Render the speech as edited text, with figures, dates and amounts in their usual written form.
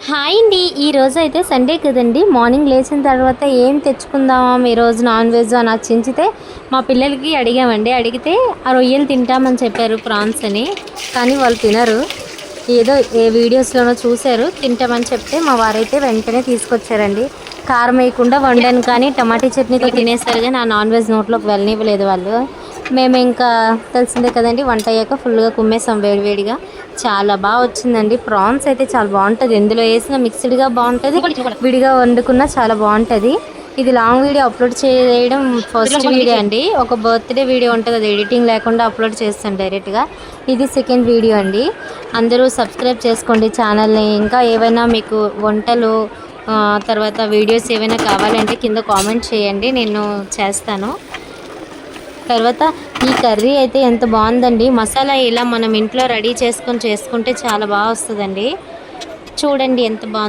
Hi అండి. ఈరోజు అయితే సండే కదండి. మార్నింగ్ లేచిన తర్వాత ఏం తెచ్చుకుందామా ఈరోజు నాన్ వెజ్ అని చించితే మా పిల్లలకి అడిగామండి. అడిగితే ఆ రొయ్యలు తింటామని చెప్పారు, ప్రాన్స్ అని. కానీ వాళ్ళు తినరు. ఏదో ఏ వీడియోస్లోనో చూశారు, తింటామని చెప్తే మా వారైతే వెంటనే తీసుకొచ్చారండి. కారం వేయకుండా వండాను, కానీ టమాటా చట్నీతో తినేస్తారు. కానీ ఆ నాన్ వెజ్ నోట్లోకి వెళ్ళనివ్వలేదు వాళ్ళు. మేము ఇంకా తెలిసిందే కదండి, వంట అయ్యాక ఫుల్గా కుమ్మేసాం వేడివేడిగా. చాలా బాగా వచ్చిందండి. ప్రాన్స్ అయితే చాలా బాగుంటుంది. ఎందులో వేసినా మిక్స్డ్గా బాగుంటుంది, విడిగా వండుకున్నా చాలా బాగుంటుంది. ఇది లాంగ్ వీడియో అప్లోడ్ చేయడం ఫస్ట్ వీడియో అండి. ఒక బర్త్డే వీడియో ఉంటుంది, అది ఎడిటింగ్ లేకుండా అప్లోడ్ చేస్తాను డైరెక్ట్గా. ఇది సెకండ్ వీడియో అండి. అందరూ సబ్స్క్రైబ్ చేసుకోండి ఛానల్ని. ఇంకా ఏవైనా మీకు వంటలు తర్వాత వీడియోస్ ఏవైనా కావాలంటే కింద కామెంట్ చేయండి, నేను చేస్తాను. తర్వాత ఈ కర్రీ అయితే ఎంత బాగుందండి. మసాలా ఇలా మనం ఇంట్లో రెడీ చేసుకుంటే చాలా బాగా వస్తుందండి. చూడండి ఎంత బాగుంది.